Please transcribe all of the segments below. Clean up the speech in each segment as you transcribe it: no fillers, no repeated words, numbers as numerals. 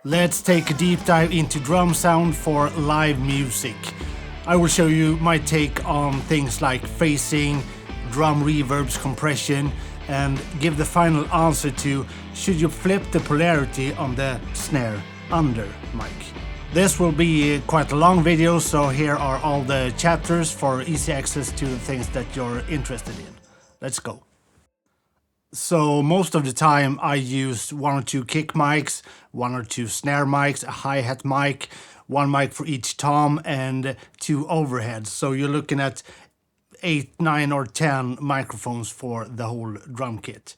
Let's take a deep dive into drum sound for live music. I will show you my take on things like phasing, drum reverbs, compression, and give the final answer to should you flip the polarity on the snare under mic. This will be quite a long video, so here are all the chapters for easy access to the things that you're interested in. Let's go. So most of the time I use 1 or 2 kick mics, 1 or 2 snare mics, a hi-hat mic, 1 mic for each tom, and 2 overheads. So you're looking at 8, 9 or 10 microphones for the whole drum kit.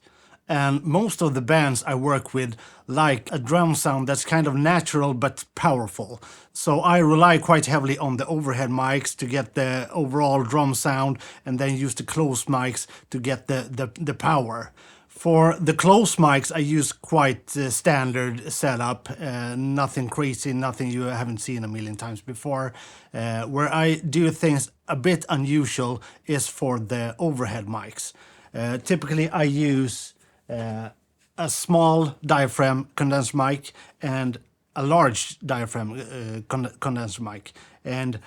And most of the bands I work with like a drum sound that's kind of natural but powerful. So I rely quite heavily on the overhead mics to get the overall drum sound, and then use the close mics to get the power. For the close mics I use quite standard setup, nothing crazy, nothing you haven't seen a million times before. Where I do things a bit unusual is for the overhead mics. Typically I use a small diaphragm condenser mic and a large diaphragm condenser mic, and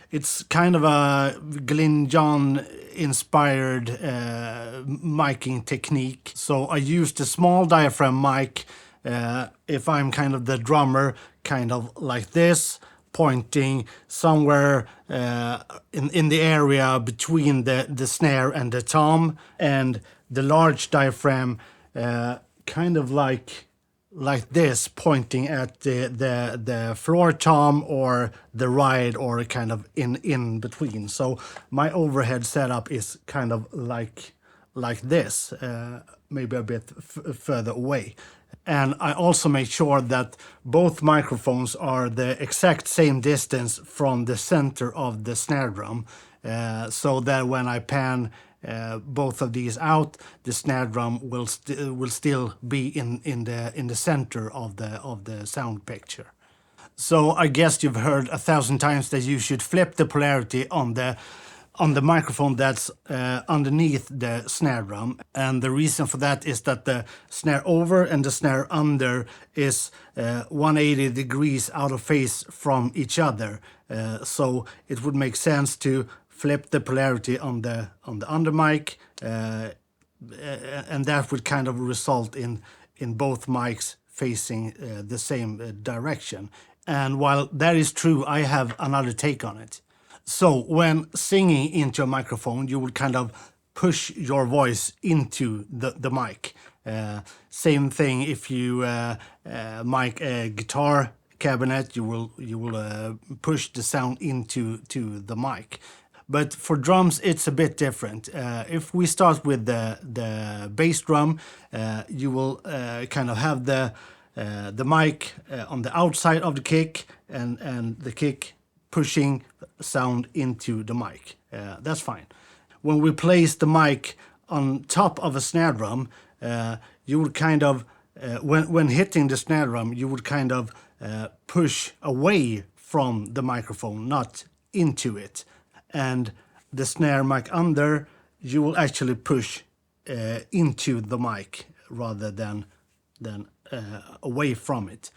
it's kind of a Glyn John inspired miking technique. So I use the small diaphragm mic if I'm kind of the drummer, kind of like this, pointing somewhere in the area between the snare and the tom, and the large diaphragm kind of like this, pointing at the floor tom or the ride, or kind of in between. So my overhead setup is kind of like this, maybe a bit further away. And I also make sure that both microphones are the exact same distance from the center of the snare drum, so that when I pan both of these out, the snare drum will still be in the center of the sound picture. So I guess you've heard 1,000 times that you should flip the polarity on the microphone that's underneath the snare drum. And the reason for that is that the snare over and the snare under is 180 degrees out of phase from each other. So it would make sense to flip the polarity on the under mic, and that would kind of result in both mics facing the same direction. And while that is true, I have another take on it. So when singing into a microphone, you would kind of push your voice into the mic. Same thing if you mic a guitar cabinet, you will push the sound into the mic. But for drums, it's a bit different. If we start with the bass drum, you will kind of have the mic on the outside of the kick, and the kick pushing sound into the mic. That's fine. When we place the mic on top of a snare drum, you would kind of, when hitting the snare drum, you would kind of push away from the microphone, not into it. And the snare mic under, you will actually push into the mic rather than away from it.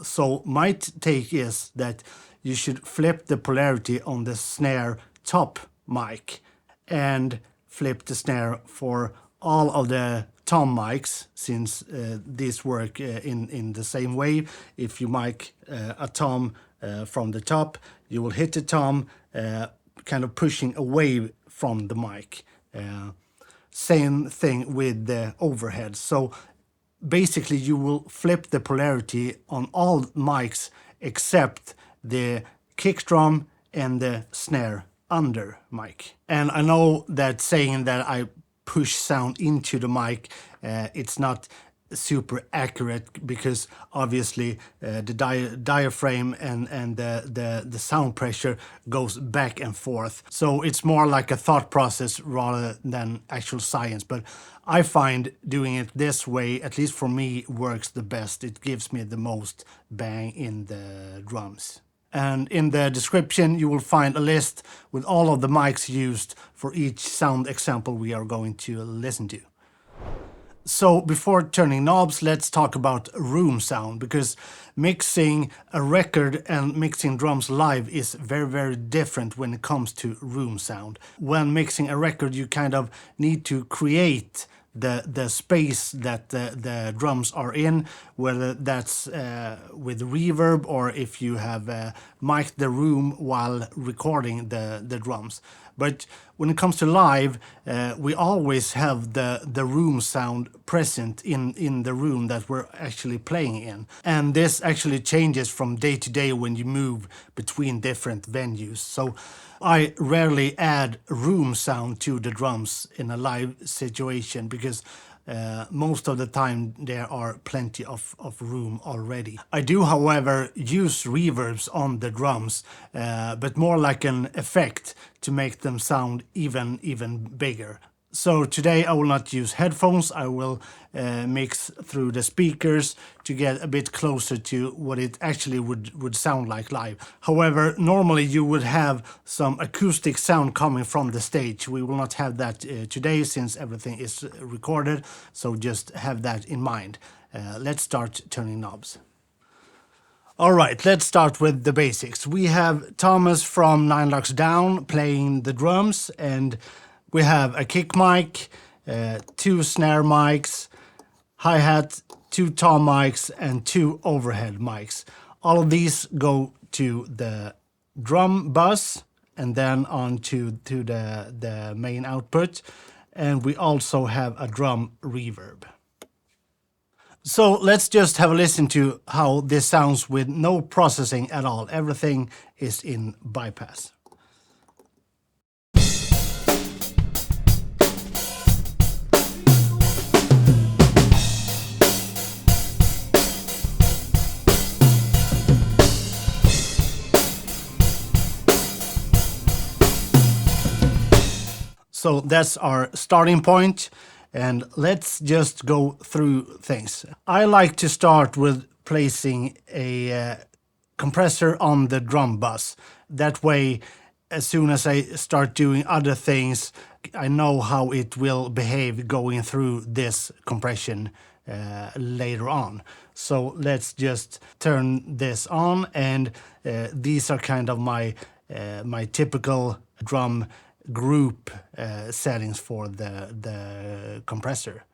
So my take is that you should flip the polarity on the snare top mic and flip the snare for all of the tom mics, since these work in the same way. If you mic a tom from the top, you will hit the tom kind of pushing away from the mic. Same thing with the overhead. So basically you will flip the polarity on all mics except the kick drum and the snare under mic. And I know that saying that I push sound into the mic, it's not super accurate, because obviously the diaphragm and the sound pressure goes back and forth. So it's more like a thought process rather than actual science. But I find doing it this way, at least for me, works the best. It gives me the most bang in the drums. And in the description you will find a list with all of the mics used for each sound example we are going to listen to. So before turning knobs, let's talk about room sound, because mixing a record and mixing drums live is very, very different when it comes to room sound. When mixing a record, you kind of need to create the space that the drums are in, whether that's with reverb or if you have mic'd the room while recording the drums. But when it comes to live, we always have the room sound present in the room that we're actually playing in. And this actually changes from day to day when you move between different venues. So I rarely add room sound to the drums in a live situation because most of the time there are plenty of room already. I do, however, use reverbs on the drums, but more like an effect to make them sound even bigger. So today I will not use headphones. I will mix through the speakers to get a bit closer to what it actually would sound like live. However, normally you would have some acoustic sound coming from the stage. We will not have that today since everything is recorded, so just have that in mind. Let's start turning knobs. All right, let's start with the basics. We have Thomas from 9 Lux Down playing the drums, and we have a kick mic, 2 snare mics, hi-hat, 2 tom mics, and 2 overhead mics. All of these go to the drum bus and then on to the main output. And we also have a drum reverb. So let's just have a listen to how this sounds with no processing at all. Everything is in bypass. So that's our starting point, and let's just go through things. I like to start with placing a compressor on the drum bus. That way, as soon as I start doing other things, I know how it will behave going through this compression later on. So let's just turn this on, and these are kind of my typical drum group settings for the compressor.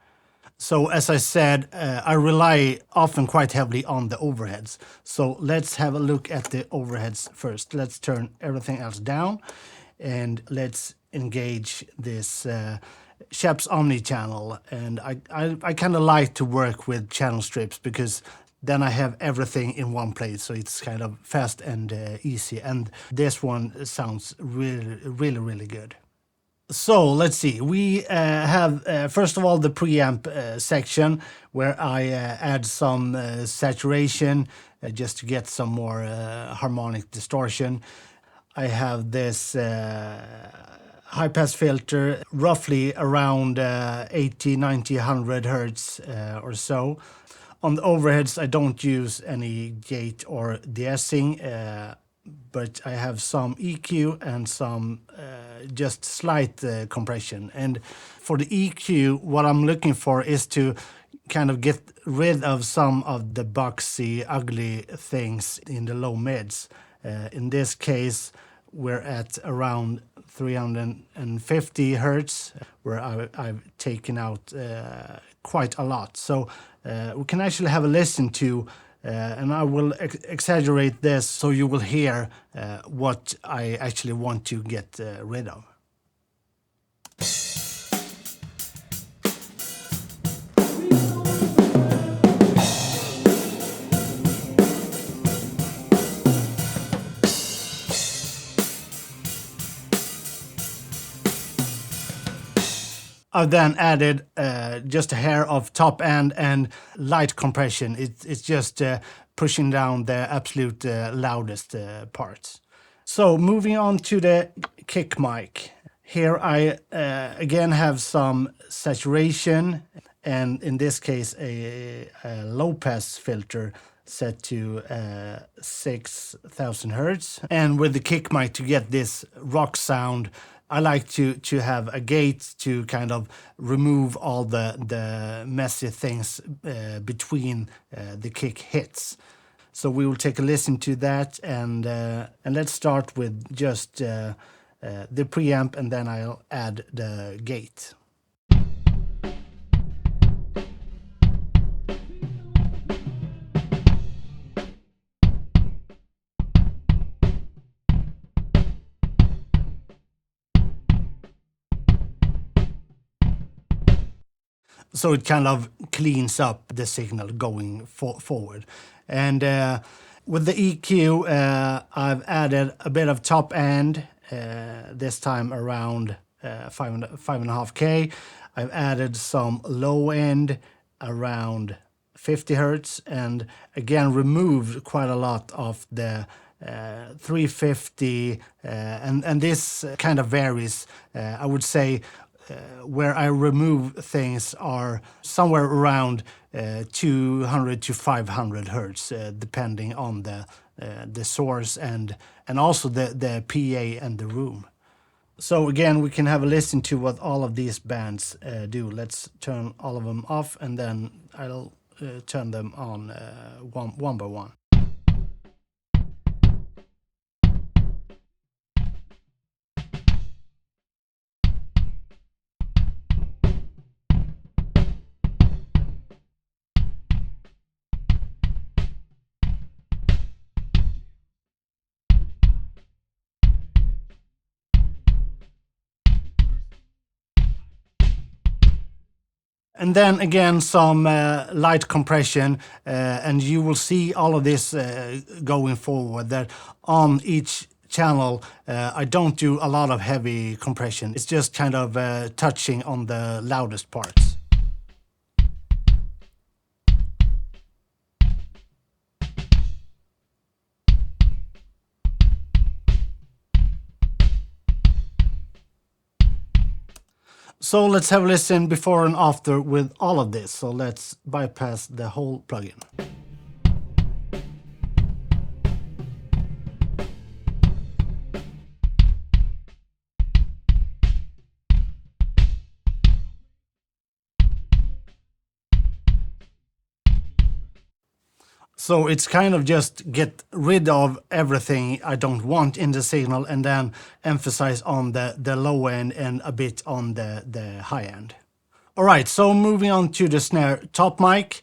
So as I said, I rely often quite heavily on the overheads. So let's have a look at the overheads first. Let's turn everything else down and let's engage this Schoeps Omni channel. And I kind of like to work with channel strips because then I have everything in one place, so it's kind of fast and easy. And this one sounds really good. So let's see. We have first of all the preamp section where I add some saturation just to get some more harmonic distortion. I have this high pass filter roughly around 80, 90, 100 hertz or so. On the overheads, I don't use any gate or de-essing, but I have some EQ and some just slight compression. And for the EQ, what I'm looking for is to kind of get rid of some of the boxy, ugly things in the low mids. In this case, we're at around 350 hertz, where I've taken out quite a lot. So we can actually have a listen to, and I will exaggerate this so you will hear what I actually want to get rid of. I've then added just a hair of top end and light compression. It's just pushing down the absolute loudest parts. So moving on to the kick mic. Here I again have some saturation, and in this case a low pass filter set to 6,000 hertz. And with the kick mic, to get this rock sound, I like to have a gate to kind of remove all the messy things between the kick hits. So we will take a listen to that, and let's start with just the preamp, and then I'll add the gate. So it kind of cleans up the signal going forward. And with the EQ, I've added a bit of top end, this time around 5.5K. I've added some low end around 50 hertz, and again removed quite a lot of the 350, and this kind of varies. I would say where I remove things are somewhere around 200 to 500 hertz, depending on the source and also the PA and the room. So again, we can have a listen to what all of these bands do. Let's turn all of them off, and then I'll turn them on one by one. And then again, some light compression, and you will see all of this going forward, that on each channel I don't do a lot of heavy compression. It's just kind of touching on the loudest parts. So let's have a listen before and after with all of this. So let's bypass the whole plugin. So it's kind of just get rid of everything I don't want in the signal, and then emphasize on the low end and a bit on the high end. All right, so moving on to the snare top mic.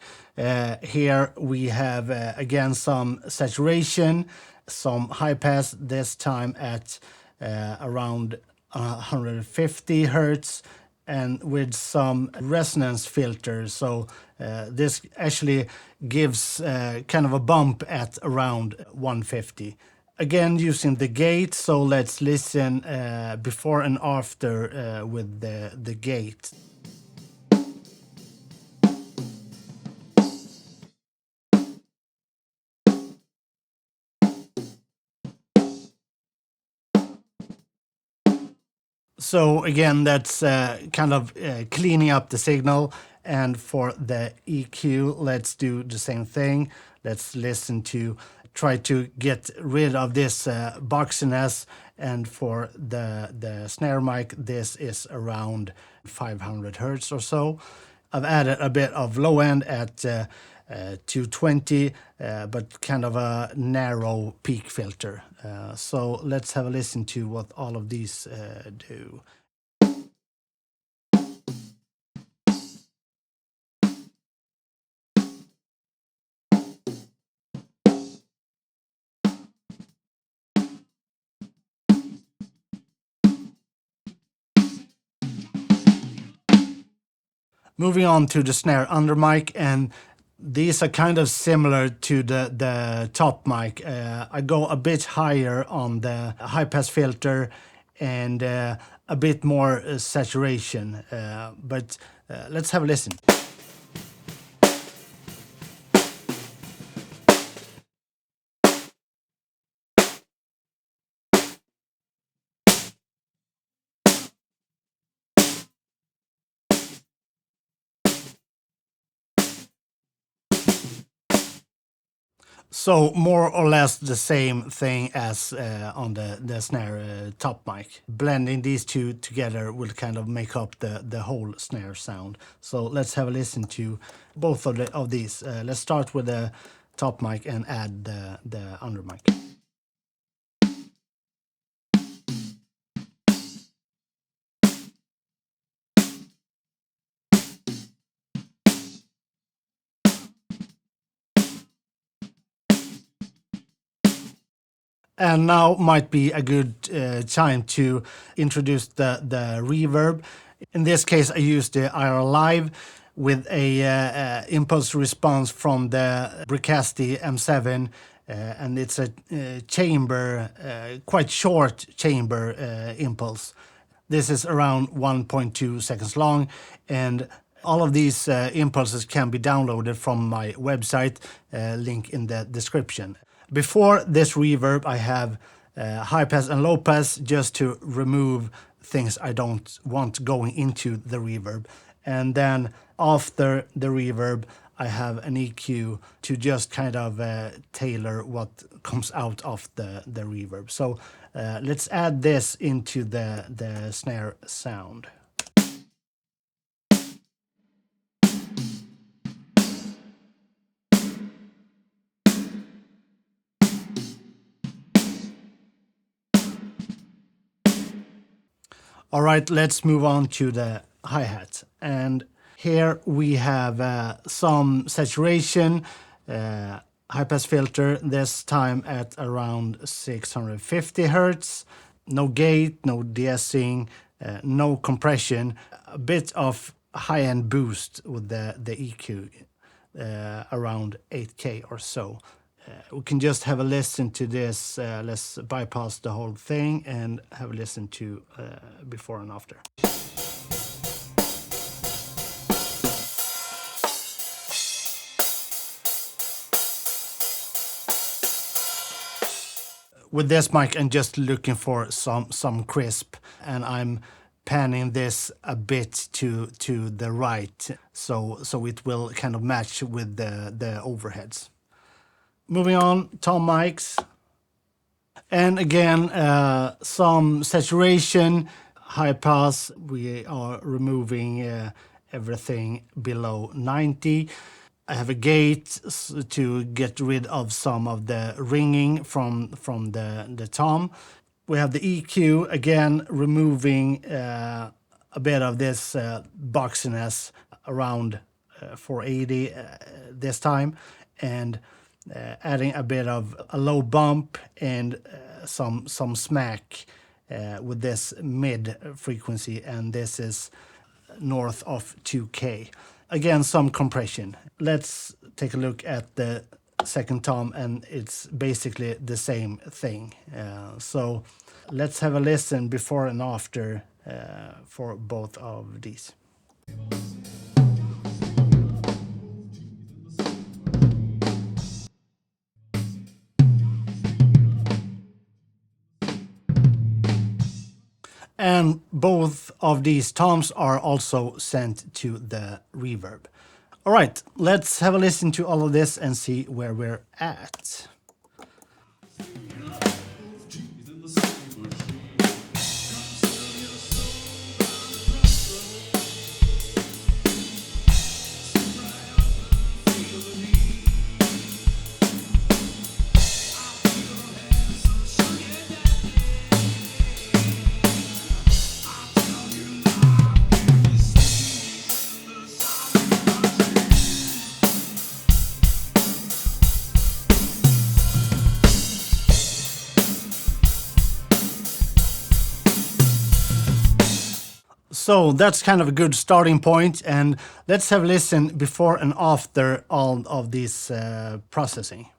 Here we have again some saturation, some high pass, this time at around 150 hertz, and with some resonance filter. So this actually gives kind of a bump at around 150. Again, using the gate, so let's listen before and after with the gate. So again, that's kind of cleaning up the signal. And for the EQ, let's do the same thing. Let's listen to, try to get rid of this boxiness. And for the snare mic, this is around 500 hertz or so. I've added a bit of low end at 220, but kind of a narrow peak filter. So let's have a listen to what all of these do. Moving on to the snare under mic, and these are kind of similar to the top mic. I go a bit higher on the high pass filter and a bit more saturation, but let's have a listen. So more or less the same thing as on the snare top mic. Blending these two together will kind of make up the whole snare sound. So let's have a listen to both of these. Let's start with the top mic and add the under mic. And now might be a good time to introduce the reverb. In this case, I used the IR Live with a impulse response from the Bricasti M7, and it's a chamber, quite short chamber impulse. This is around 1.2 seconds long, and all of these impulses can be downloaded from my website, link in the description. Before this reverb, I have high pass and low pass just to remove things I don't want going into the reverb. And then after the reverb, I have an EQ to just kind of tailor what comes out of the reverb. So let's add this into the snare sound. All right, let's move on to the hi-hat. And here we have some saturation, high-pass filter, this time at around 650 hertz. No gate, no de-essing, no compression. A bit of high-end boost with the EQ, around 8K or so. We can just have a listen to this. Let's bypass the whole thing and have a listen to before and after. With this mic, I'm just looking for some crisp, and I'm panning this a bit to the right, so it will kind of match with the overheads. Moving on, tom mics. And again, some saturation, high pass. We are removing everything below 90. I have a gate to get rid of some of the ringing from the tom. We have the EQ, again, removing a bit of this boxiness around 480 this time, and adding a bit of a low bump and some smack with this mid frequency, and this is north of 2K. Again, some compression. Let's take a look at the second tom, and it's basically the same thing. So let's have a listen before and after for both of these. And both of these toms are also sent to the reverb. All right, let's have a listen to all of this and see where we're at. So that's kind of a good starting point, and let's have a listen before and after all of this processing.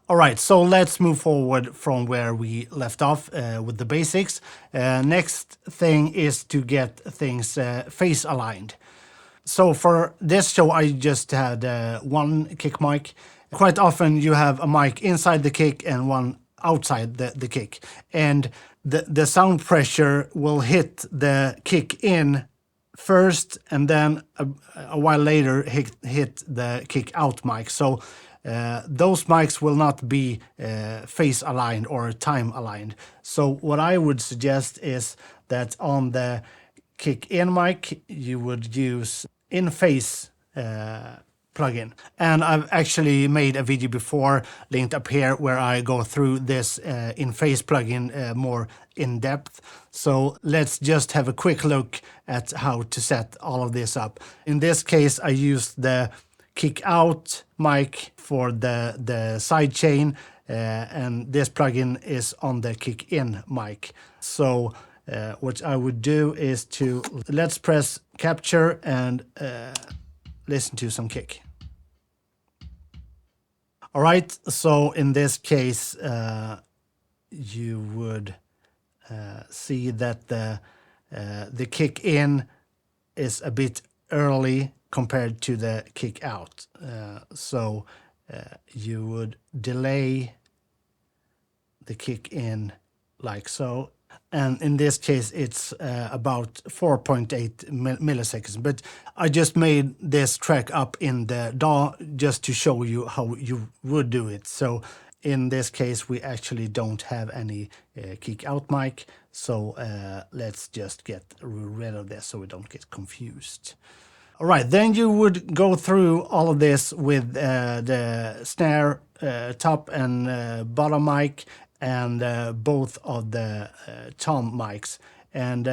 All All right, so let's move forward from where we left off with the basics. Next thing is to get things phase aligned. So for this show, I just had one kick mic. Quite often you have a mic inside the kick and one outside the kick. And the sound pressure will hit the kick in first and then a while later hit the kick out mic. So those mics will not be phase aligned or time aligned. So what I would suggest is that on the kick in mic, you would use in phase plugin. And I've actually made a video before linked up here where I go through this in phase plugin more in depth. So let's just have a quick look at how to set all of this up. In this case, I used the kick out mic for the side chain, and this plugin is on the kick in mic. So what I would do is to let's press capture and listen to some kick. All right, so in this case, you would see that the kick in is a bit early compared to the kick out. So you would delay the kick in like so. And in this case, it's about 4.8 milliseconds. But I just made this track up in the DAW just to show you how you would do it. So in this case, we actually don't have any kick out mic. So let's just get rid of this so we don't get confused. All right, then you would go through all of this with the snare top and bottom mic and both of the tom mics and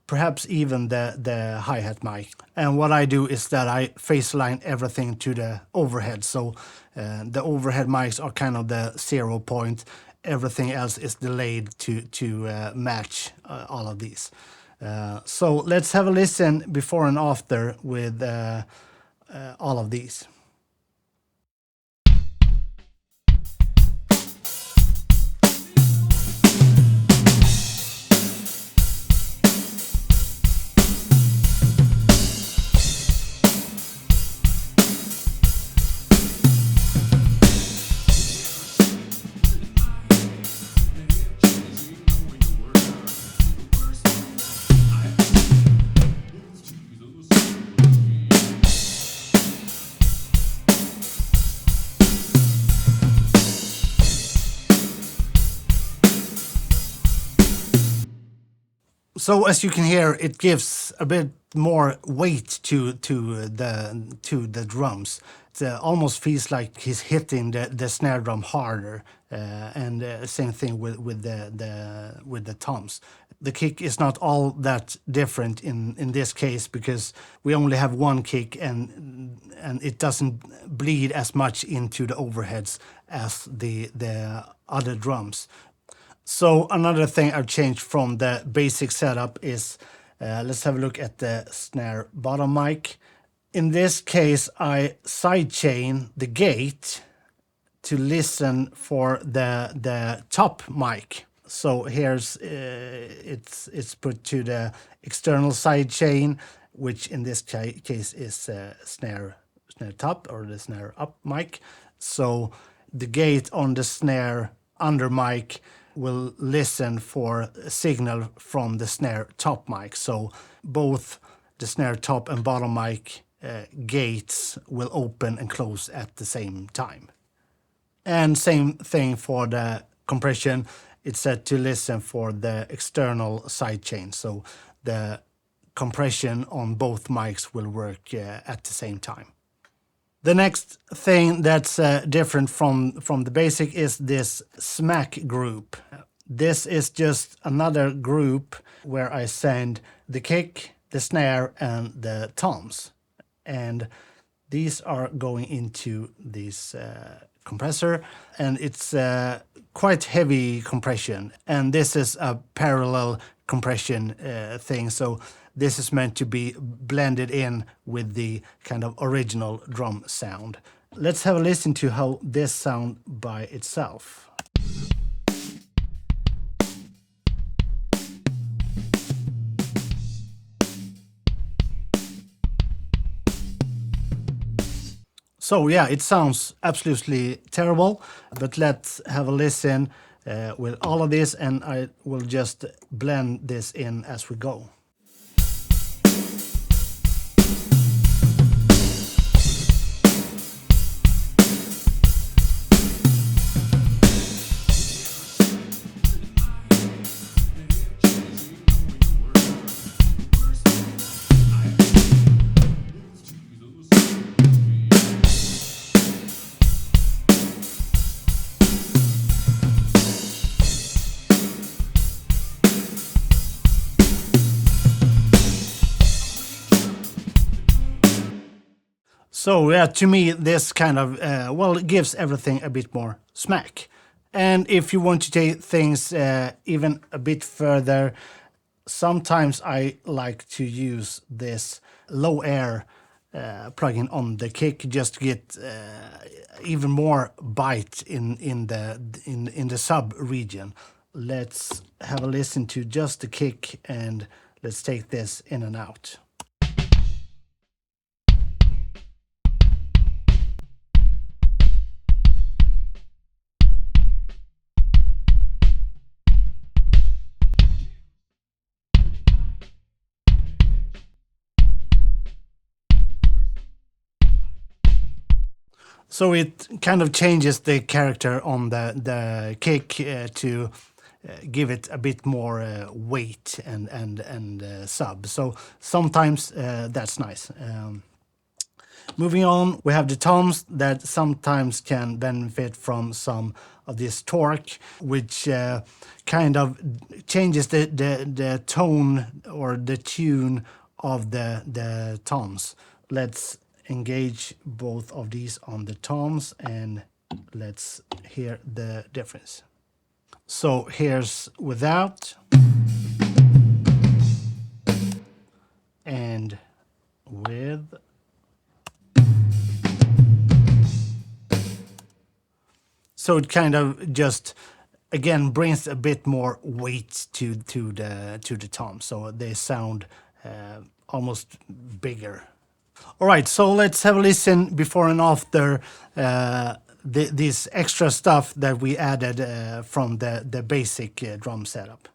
perhaps even the hi-hat mic. And what I do is that I phase line everything to the overhead. So the overhead mics are kind of the 0 point. Everything else is delayed to match all of these. So let's have a listen before and after with all of these. So as you can hear, it gives a bit more weight to the drums. It almost feels like he's hitting the snare drum harder, and same thing with the toms. The kick is not all that different in this case because we only have one kick and it doesn't bleed as much into the overheads as the other drums. So another thing I've changed from the basic setup is, let's have a look at the snare bottom mic. In this case, I sidechain the gate to listen for the top mic. So here's it's put to the external sidechain, which in this case is snare top or the snare up mic. So the gate on the snare under mic will listen for a signal from the snare top mic. So both the snare top and bottom mic gates will open and close at the same time. And same thing for the compression. It's set to listen for the external sidechain. So the compression on both mics will work at the same time. The next thing that's different from the basic is this smack group. This is just another group where I send the kick, the snare, and the toms. And these are going into this compressor, and it's quite heavy compression. And this is a parallel compression thing. So this is meant to be blended in with the kind of original drum sound. Let's have a listen to how this sounds by itself. So yeah, it sounds absolutely terrible, but let's have a listen with all of this, and I will just blend this in as we go. So yeah, to me, this kind of, well, it gives everything a bit more smack. And if you want to take things even a bit further, sometimes I like to use this low air plugin on the kick just to get even more bite in the sub region. Let's have a listen to just the kick, and let's take this in and out. So it kind of changes the character on the kick to give it a bit more weight and sub. So sometimes that's nice. Moving on, we have the toms that sometimes can benefit from some of this torque, which kind of changes the tone or the tune of the toms. Let's engage both of these on the toms and let's hear the difference. So here's without and with. So it kind of just again brings a bit more weight to the tom, so they sound almost bigger. All right, so let's have a listen before and after this extra stuff that we added from the basic drum setup.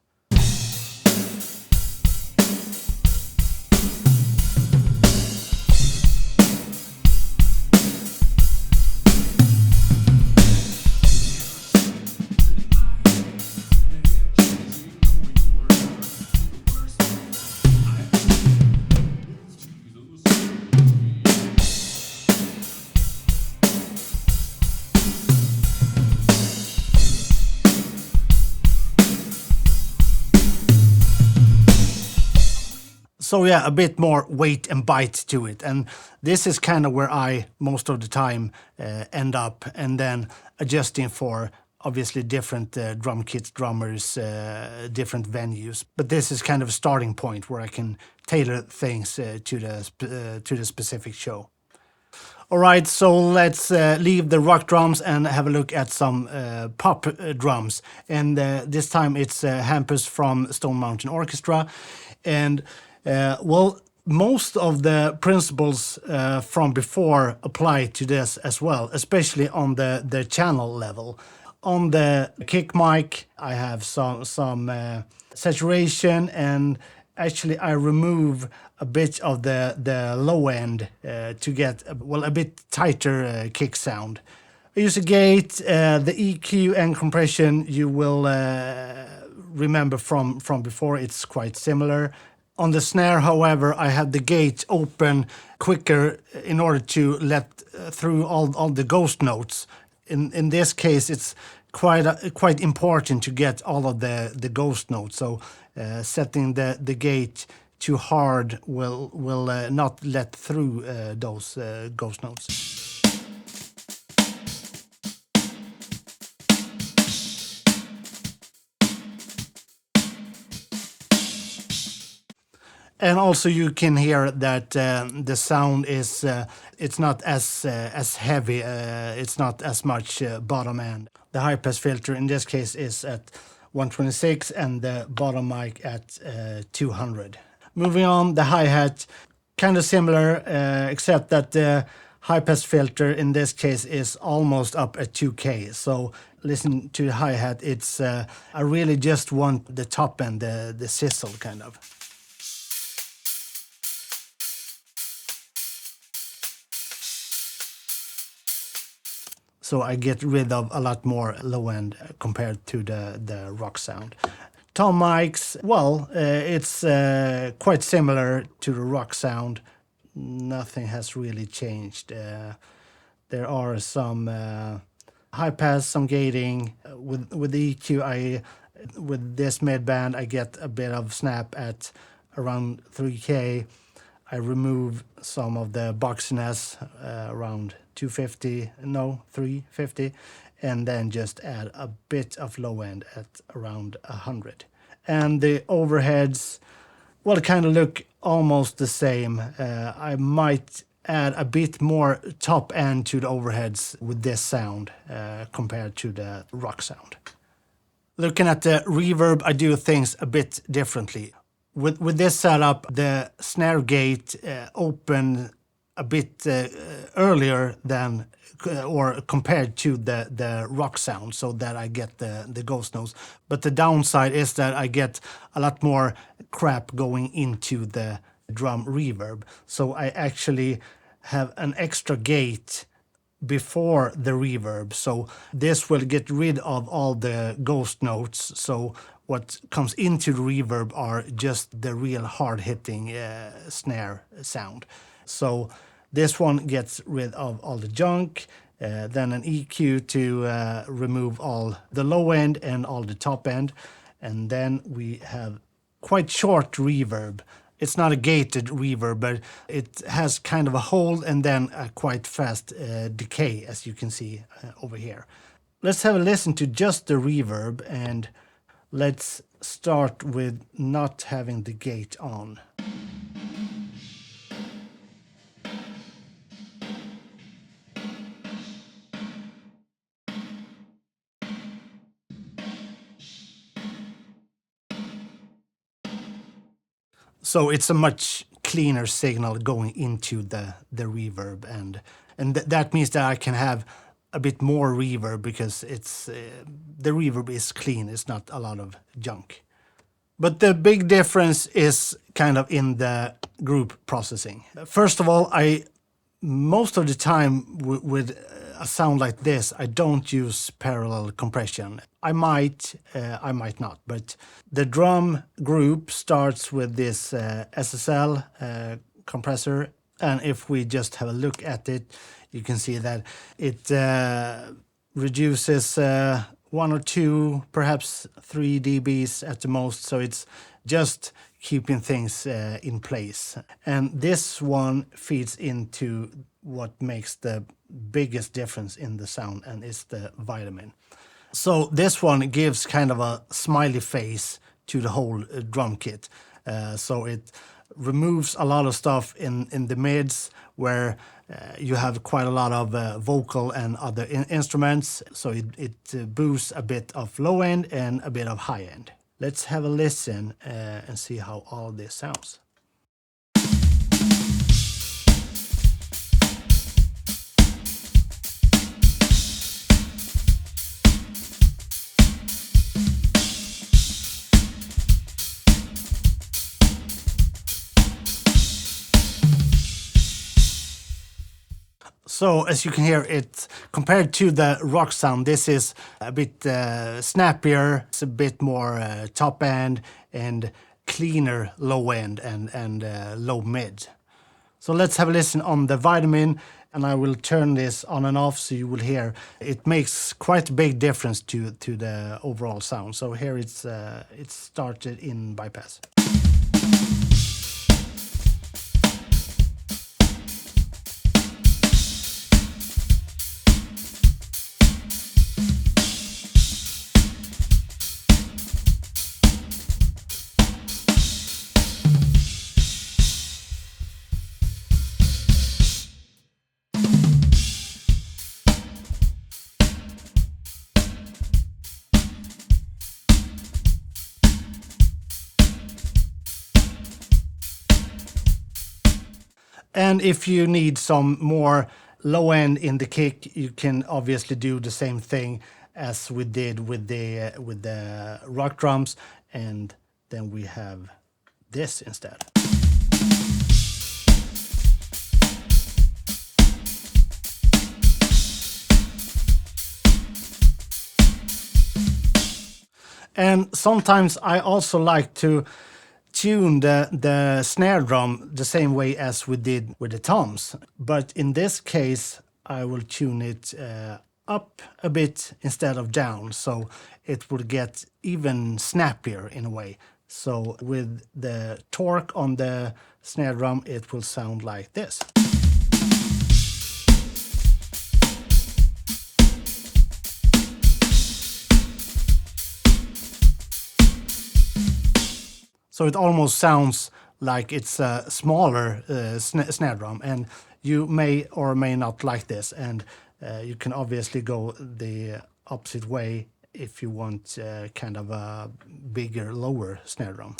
So yeah, a bit more weight and bite to it, and this is kind of where I most of the time end up, and then adjusting for obviously different drum kits, drummers, different venues. But this is kind of a starting point where I can tailor things to the specific show. All right, so let's leave the rock drums and have a look at some pop drums. And this time it's Hampers from Stone Mountain Orchestra. And well, most of the principles from before apply to this as well, especially on the channel level. On the kick mic, I have some saturation, and actually I remove a bit of the low end to get a bit tighter kick sound. I use a gate, the EQ and compression you will remember from before, it's quite similar. On the snare, however, I have the gate open quicker in order to let through all the ghost notes. In this case, it's quite important to get all of the ghost notes. So setting the gate too hard will not let through those ghost notes. And also you can hear that the sound is it's not as heavy, it's not as much bottom end. The high pass filter in this case is at 126 and the bottom mic at 200. Moving on, the hi-hat, kind of similar, except that the high pass filter in this case is almost up at 2K. So listen to the hi-hat, it's I really just want the top end, the sizzle kind of. So I get rid of a lot more low end compared to the rock sound. Tom mics, well, it's quite similar to the rock sound. Nothing has really changed. There are some high pass, some gating. With the EQ, with this mid-band, I get a bit of snap at around 3K. I remove some of the boxiness around 350, and then just add a bit of low end at around 100. And the overheads, well, kind of look almost the same. I might add a bit more top end to the overheads with this sound compared to the rock sound. Looking at the reverb, I do things a bit differently. With this setup, the snare gate open a bit earlier than or compared to the rock sound, so that I get the ghost notes. But the downside is that I get a lot more crap going into the drum reverb. So I actually have an extra gate before the reverb. So this will get rid of all the ghost notes. So what comes into the reverb are just the real hard-hitting snare sound. So this one gets rid of all the junk, then an EQ to remove all the low end and all the top end. And then we have quite short reverb. It's not a gated reverb, but it has kind of a hold and then a quite fast decay, as you can see over here. Let's have a listen to just the reverb, and let's start with not having the gate on. So it's a much cleaner signal going into the reverb, and that means that I can have a bit more reverb because it's the reverb is clean. It's not a lot of junk. But the big difference is kind of in the group processing. First of all, most of the time with a sound like this, I don't use parallel compression. I might not, but the drum group starts with this SSL compressor, and if we just have a look at it, you can see that it reduces 1 or 2, perhaps 3 dBs at the most, so it's just keeping things in place. And this one feeds into what makes the biggest difference in the sound, and it's the vitamin. So this one gives kind of a smiley face to the whole drum kit. So it removes a lot of stuff in the mids where you have quite a lot of vocal and other instruments. So it boosts a bit of low end and a bit of high end. Let's have a listen and see how all this sounds. So as you can hear, it compared to the rock sound, this is a bit snappier. It's a bit more top end and cleaner low end and low mid. So let's have a listen on the vitamin, and I will turn this on and off so you will hear. It makes quite a big difference to the overall sound. So here it's started in bypass. And if you need some more low end in the kick, you can obviously do the same thing as we did with the rock drums, and then we have this instead. And sometimes I also like to tune the snare drum the same way as we did with the toms. But in this case, I will tune it up a bit instead of down, so it will get even snappier in a way. So with the torque on the snare drum, it will sound like this. So it almost sounds like it's a smaller snare drum, and you may or may not like this, and you can obviously go the opposite way if you want kind of a bigger, lower snare drum.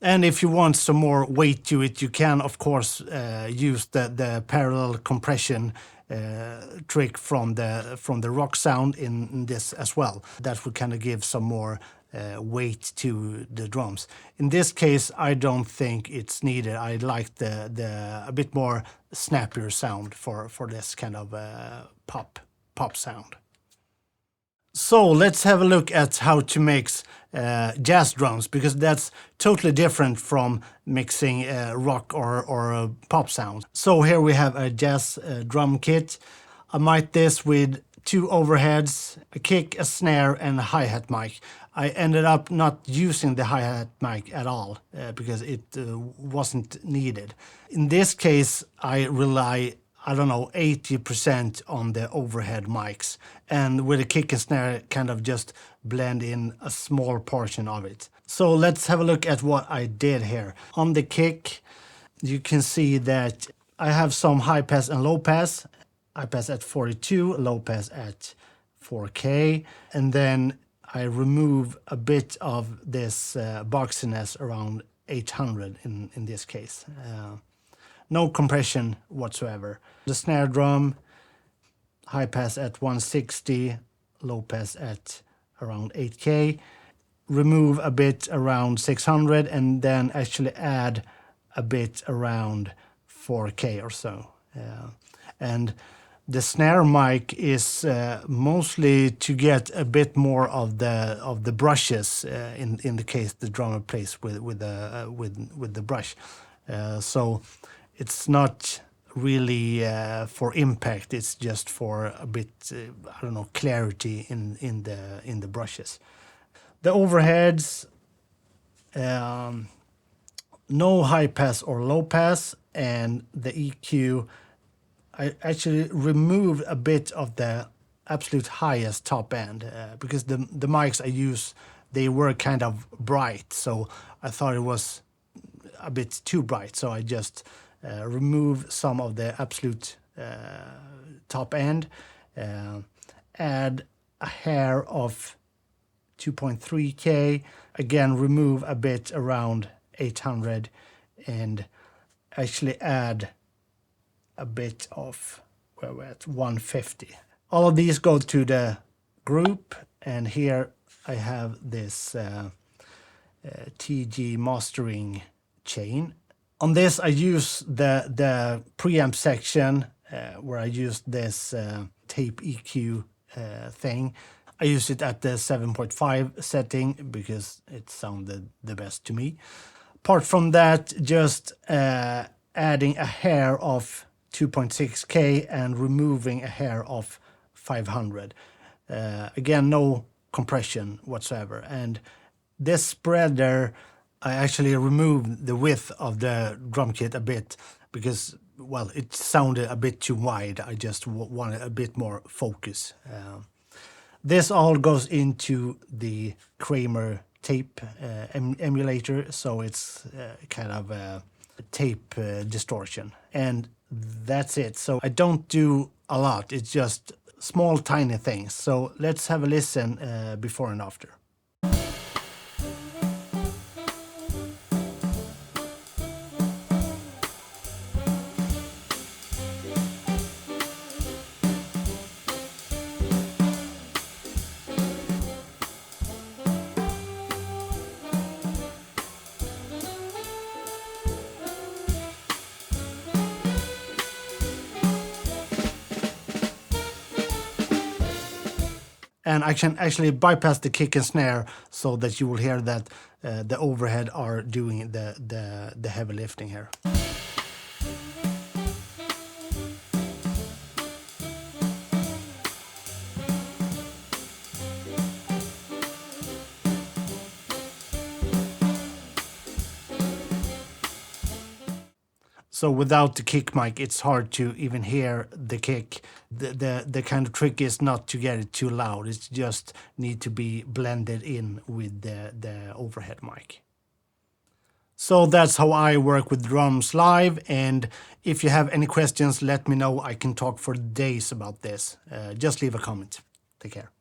And if you want some more weight to it, you can, of course, use the parallel compression trick from the rock sound in this as well. That would kind of give some more weight to the drums. In this case, I don't think it's needed. I like the a bit more snappier sound for this kind of pop sound. So let's have a look at how to mix jazz drums, because that's totally different from mixing rock or pop sounds. So here we have a jazz drum kit. I mic this with 2 overheads, a kick, a snare, and a hi-hat mic. I ended up not using the hi-hat mic at all because it wasn't needed. In this case, I rely, I don't know, 80% on the overhead mics, and with a kick and snare kind of just blend in a small portion of it. So let's have a look at what I did here. On the kick, you can see that I have some high pass and low pass. High pass at 42, low pass at 4K, and then I remove a bit of this boxiness around 800 in this case. No compression whatsoever. The snare drum, high pass at 160, low pass at around 8K. Remove a bit around 600 and then actually add a bit around 4K or so. And the snare mic is mostly to get a bit more of the brushes in the case the drummer plays with the brush. So it's not really for impact. It's just for a bit I don't know, clarity in the brushes. The overheads, no high pass or low pass, and the EQ, I actually removed a bit of the absolute highest top end because the mics I use, they were kind of bright, so I thought it was a bit too bright, so I just remove some of the absolute top end, add a hair of 2.3K, again remove a bit around 800, and actually add a bit of, where we're at, 150. All of these go to the group, and here I have this TG mastering chain. On this I use the preamp section where I use this tape EQ thing. I use it at the 7.5 setting because it sounded the best to me. Apart from that, just adding a hair of 2.6K and removing a hair of 500. Again, no compression whatsoever. And this spreader, I actually removed the width of the drum kit a bit because well, it sounded a bit too wide. I just wanted a bit more focus. This all goes into the Kramer tape emulator, so it's kind of a tape distortion. And that's it. So I don't do a lot. It's just small, tiny things. So let's have a listen before and after. And I can actually bypass the kick and snare so that you will hear that the overhead are doing the heavy lifting here. So without the kick mic, it's hard to even hear the kick. The kind of trick is not to get it too loud. It's just need to be blended in with the overhead mic. So that's how I work with drums live. And if you have any questions, let me know. I can talk for days about this. Just leave a comment. Take care.